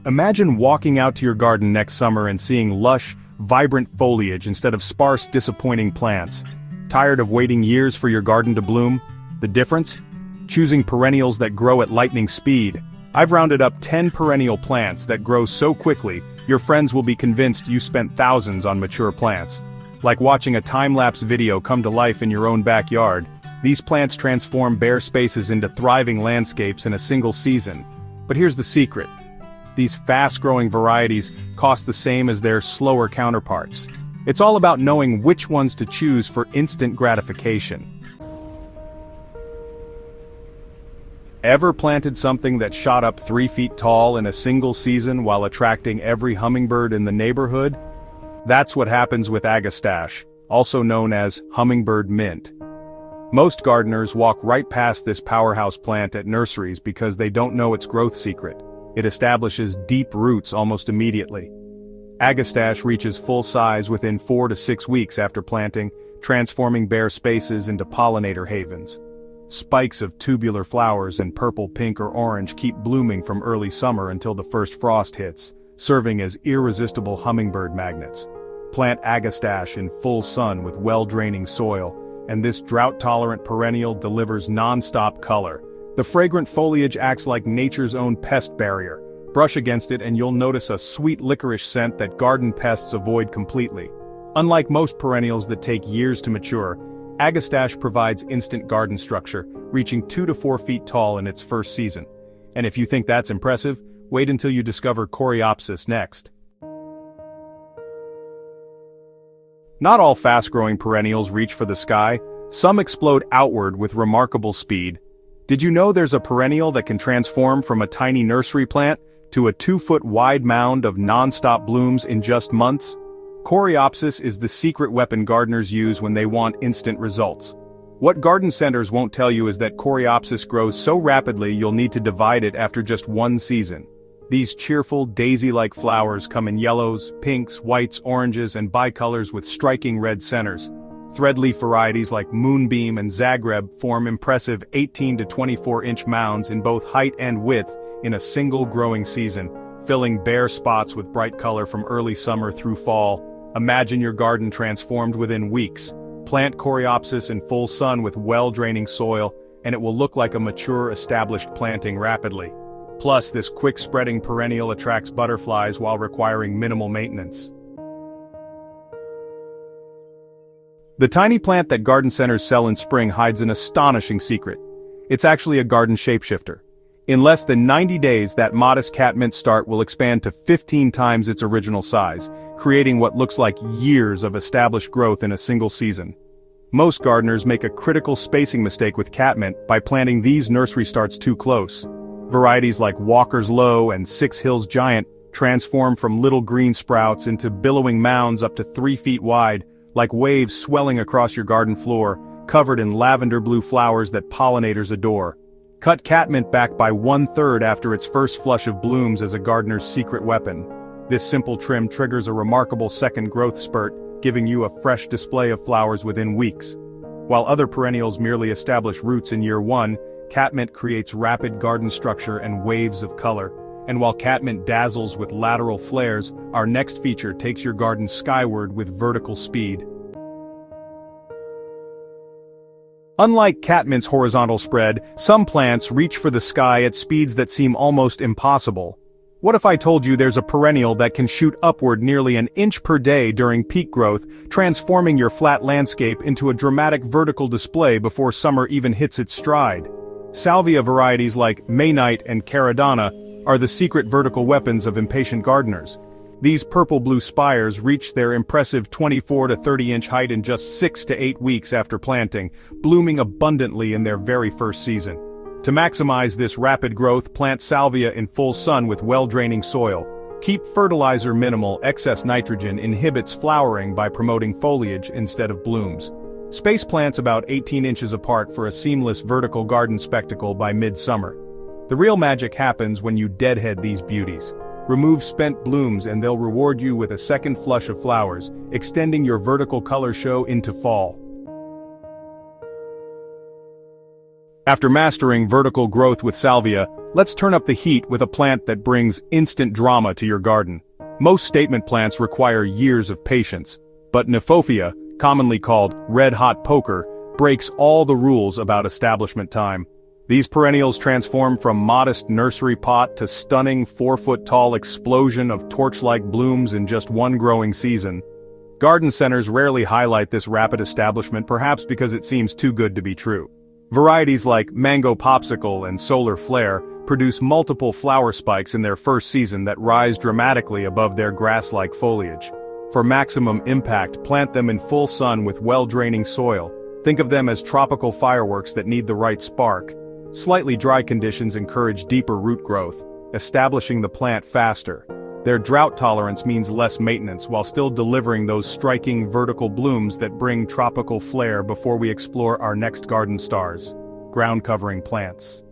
Imagine walking out to your garden next summer and seeing lush, vibrant foliage instead of sparse, disappointing plants. Tired of waiting years for your garden to bloom? The difference? Choosing perennials that grow at lightning speed. I've rounded up 10 perennial plants that grow so quickly, your friends will be convinced you spent thousands on mature plants. Like watching a time-lapse video come to life in your own backyard, these plants transform bare spaces into thriving landscapes in a single season. But here's the secret. These fast-growing varieties cost the same as their slower counterparts. It's all about knowing which ones to choose for instant gratification. Ever planted something that shot up 3 feet tall in a single season while attracting every hummingbird in the neighborhood? That's what happens with Agastache, also known as hummingbird mint. Most gardeners walk right past this powerhouse plant at nurseries because they don't know its growth secret. It establishes deep roots almost immediately. Agastache reaches full size within 4 to 6 weeks after planting, transforming bare spaces into pollinator havens. Spikes of tubular flowers in purple, pink, or orange keep blooming from early summer until the first frost hits, serving as irresistible hummingbird magnets. Plant Agastache in full sun with well-draining soil, and this drought-tolerant perennial delivers non-stop color. The fragrant foliage acts like nature's own pest barrier. Brush against it and you'll notice a sweet licorice scent that garden pests avoid completely. Unlike most perennials that take years to mature, Agastache provides instant garden structure, reaching 2 to 4 feet tall in its first season. And if you think that's impressive, wait until you discover Coreopsis next. Not all fast-growing perennials reach for the sky. Some explode outward with remarkable speed. Did you know there's a perennial that can transform from a tiny nursery plant to a 2-foot-wide mound of non-stop blooms in just months? Coreopsis is the secret weapon gardeners use when they want instant results. What garden centers won't tell you is that Coreopsis grows so rapidly you'll need to divide it after just one season. These cheerful, daisy-like flowers come in yellows, pinks, whites, oranges, and bicolors with striking red centers. Threadleaf varieties like Moonbeam and Zagreb form impressive 18 to 24-inch mounds in both height and width in a single growing season, filling bare spots with bright color from early summer through fall. Imagine your garden transformed within weeks. Plant Coreopsis in full sun with well-draining soil, and it will look like a mature, established planting rapidly. Plus, this quick-spreading perennial attracts butterflies while requiring minimal maintenance. The tiny plant that garden centers sell in spring hides an astonishing secret. It's actually a garden shapeshifter. In less than 90 days, that modest Catmint start will expand to 15 times its original size, creating what looks like years of established growth in a single season. Most gardeners make a critical spacing mistake with Catmint by planting these nursery starts too close. Varieties like Walker's Low and Six Hills Giant transform from little green sprouts into billowing mounds up to 3 feet wide, like waves swelling across your garden floor, covered in lavender blue flowers that pollinators adore. Cut Catmint back by 1/3 after its first flush of blooms as a gardener's secret weapon. This simple trim triggers a remarkable second growth spurt, giving you a fresh display of flowers within weeks. While other perennials merely establish roots in year 1, Catmint creates rapid garden structure and waves of color. And while Catmint dazzles with lateral flares, our next feature takes your garden skyward with vertical speed. Unlike Catmint's horizontal spread, some plants reach for the sky at speeds that seem almost impossible. What if I told you there's a perennial that can shoot upward nearly an inch per day during peak growth, transforming your flat landscape into a dramatic vertical display before summer even hits its stride? Salvia varieties like Maynite and Caradonna are the secret vertical weapons of impatient gardeners. These purple-blue spires reach their impressive 24 to 30-inch height in just 6 to 8 weeks after planting, blooming abundantly in their very first season. To maximize this rapid growth, plant Salvia in full sun with well-draining soil. Keep fertilizer minimal. Excess nitrogen inhibits flowering by promoting foliage instead of blooms. Space plants about 18 inches apart for a seamless vertical garden spectacle by mid-summer. The real magic happens when you deadhead these beauties. Remove spent blooms and they'll reward you with a second flush of flowers, extending your vertical color show into fall. After mastering vertical growth with Salvia, Let's turn up the heat with a plant that brings instant drama to your garden. Most statement plants require years of patience, but Kniphofia, commonly called red-hot poker, breaks all the rules about establishment time. These perennials transform from modest nursery pot to stunning 4-foot-tall explosion of torch-like blooms in just one growing season. Garden centers rarely highlight this rapid establishment, perhaps because it seems too good to be true. Varieties like Mango Popsicle and Solar Flare produce multiple flower spikes in their first season that rise dramatically above their grass-like foliage. For maximum impact, plant them in full sun with well-draining soil. Think of them as tropical fireworks that need the right spark. Slightly dry conditions encourage deeper root growth, establishing the plant faster. Their drought tolerance means less maintenance while still delivering those striking vertical blooms that bring tropical flair before we explore our next garden stars: ground-covering plants.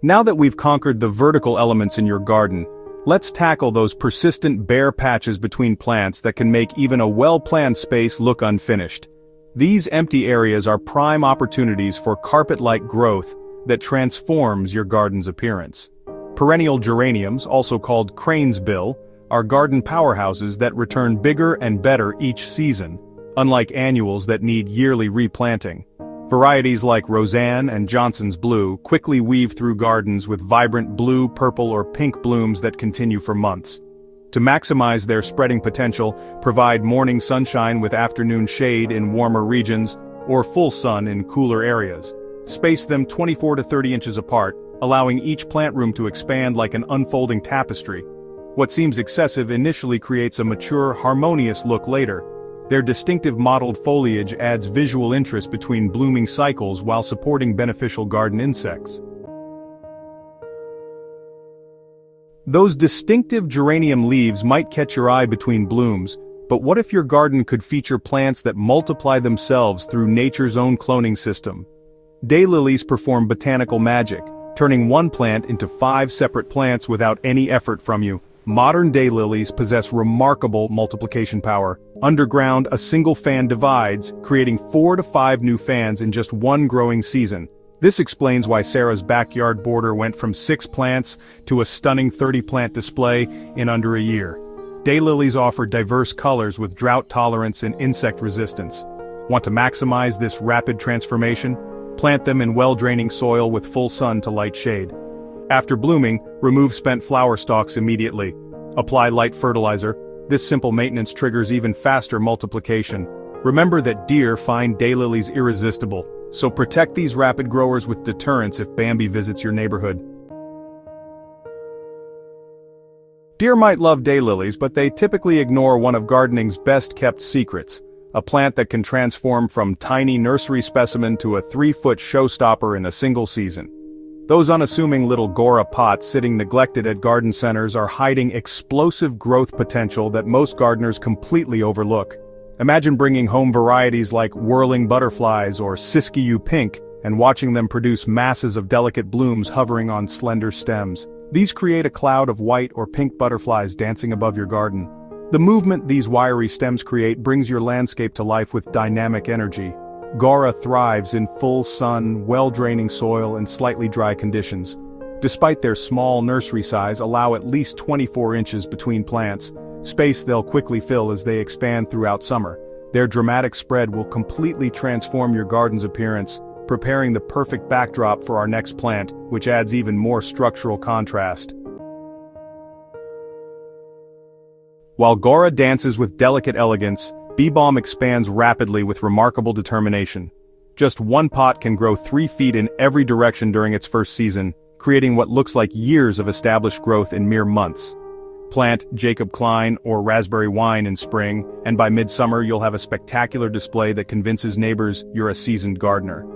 Now that we've conquered the vertical elements in your garden, let's tackle those persistent bare patches between plants that can make even a well-planned space look unfinished. These empty areas are prime opportunities for carpet-like growth that transforms your garden's appearance. Perennial geraniums, also called Cranesbill, are garden powerhouses that return bigger and better each season, unlike annuals that need yearly replanting. Varieties like Roseanne and Johnson's Blue quickly weave through gardens with vibrant blue, purple, or pink blooms that continue for months. To maximize their spreading potential, provide morning sunshine with afternoon shade in warmer regions, or full sun in cooler areas. Space them 24 to 30 inches apart, allowing each plant room to expand like an unfolding tapestry. What seems excessive initially creates a mature, harmonious look later. Their distinctive mottled foliage adds visual interest between blooming cycles while supporting beneficial garden insects. Those distinctive geranium leaves might catch your eye between blooms, but what if your garden could feature plants that multiply themselves through nature's own cloning system? Daylilies perform botanical magic, turning one plant into 5 separate plants without any effort from you. Modern daylilies possess remarkable multiplication power. Underground, a single fan divides, creating 4 to 5 new fans in just one growing season. This explains why Sarah's backyard border went from 6 plants to a stunning 30-plant display in under a year. Daylilies offer diverse colors with drought tolerance and insect resistance. Want to maximize this rapid transformation? Plant them in well-draining soil with full sun to light shade. After blooming, remove spent flower stalks immediately. Apply light fertilizer. This simple maintenance triggers even faster multiplication. Remember that deer find daylilies irresistible, so protect these rapid growers with deterrence if Bambi visits your neighborhood. Deer might love daylilies, but they typically ignore one of gardening's best-kept secrets: a plant that can transform from tiny nursery specimen to a 3-foot showstopper in a single season. Those unassuming little Gaura pots sitting neglected at garden centers are hiding explosive growth potential that most gardeners completely overlook. Imagine bringing home varieties like whirling butterflies or siskiyou pink and watching them produce masses of delicate blooms hovering on slender stems. These create a cloud of white or pink butterflies dancing above your garden. The movement these wiry stems create brings your landscape to life with dynamic energy. Gaura thrives in full sun, well-draining soil, and slightly dry conditions. Despite their small nursery size, allow at least 24 inches between plants, space they'll quickly fill as they expand throughout summer. Their dramatic spread will completely transform your garden's appearance, preparing the perfect backdrop for our next plant, which adds even more structural contrast. While Gaura dances with delicate elegance, Balm expands rapidly with remarkable determination. Just one pot can grow 3 feet in every direction during its first season, creating what looks like years of established growth in mere months. Plant Jacob Klein or raspberry wine in spring, and by midsummer you'll have a spectacular display that convinces neighbors you're a seasoned gardener.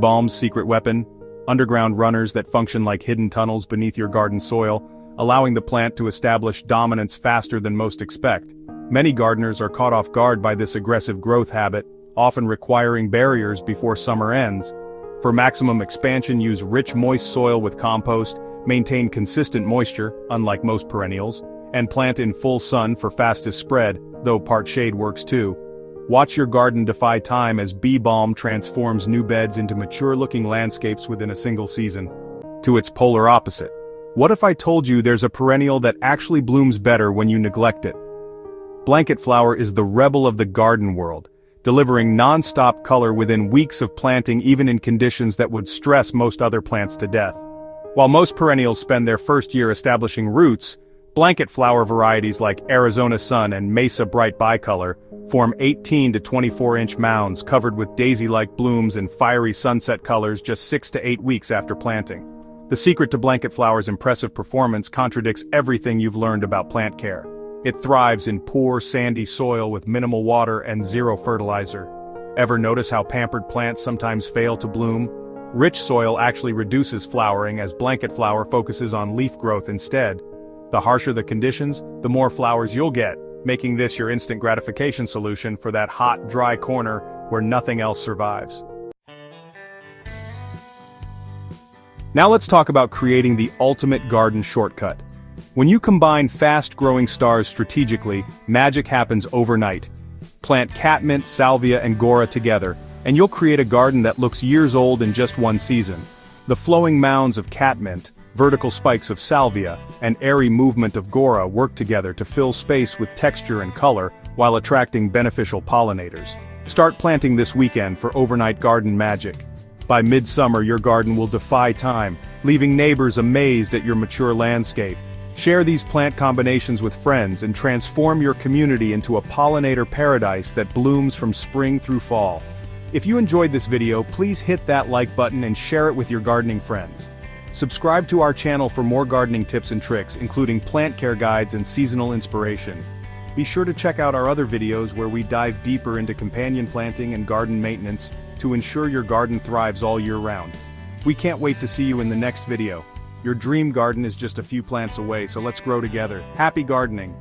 Balm's secret weapon: underground runners that function like hidden tunnels beneath your garden soil, allowing the plant to establish dominance faster than most expect. Many gardeners are caught off guard by this aggressive growth habit, often requiring barriers before summer ends. For maximum expansion, use rich moist soil with compost, maintain consistent moisture, unlike most perennials, and plant in full sun for fastest spread, though part shade works too. Watch your garden defy time as bee balm transforms new beds into mature-looking landscapes within a single season. To its polar opposite. What if I told you there's a perennial that actually blooms better when you neglect it? Blanket flower is the rebel of the garden world, delivering non-stop color within weeks of planting even in conditions that would stress most other plants to death. While most perennials spend their first year establishing roots, blanket flower varieties like Arizona Sun and Mesa Bright Bicolor form 18 to 24-inch mounds covered with daisy-like blooms and fiery sunset colors just 6 to 8 weeks after planting. The secret to blanket flower's impressive performance contradicts everything you've learned about plant care. It thrives in poor, sandy soil with minimal water and zero fertilizer. Ever notice how pampered plants sometimes fail to bloom? Rich soil actually reduces flowering as blanket flower focuses on leaf growth instead. The harsher the conditions, the more flowers you'll get, making this your instant gratification solution for that hot, dry corner where nothing else survives. Now let's talk about creating the ultimate garden shortcut. When you combine fast-growing stars strategically, magic happens overnight. Plant Catmint, Salvia, and Gaura together, and you'll create a garden that looks years old in just one season. The flowing mounds of Catmint, vertical spikes of Salvia, and airy movement of Gaura work together to fill space with texture and color while attracting beneficial pollinators. Start planting this weekend for overnight garden magic. By midsummer, your garden will defy time, leaving neighbors amazed at your mature landscape. Share these plant combinations with friends and transform your community into a pollinator paradise that blooms from spring through fall. If you enjoyed this video, please hit that like button and share it with your gardening friends. Subscribe to our channel for more gardening tips and tricks, including plant care guides and seasonal inspiration. Be sure to check out our other videos where we dive deeper into companion planting and garden maintenance to ensure your garden thrives all year round. We can't wait to see you in the next video. Your dream garden is just a few plants away, so let's grow together. Happy gardening!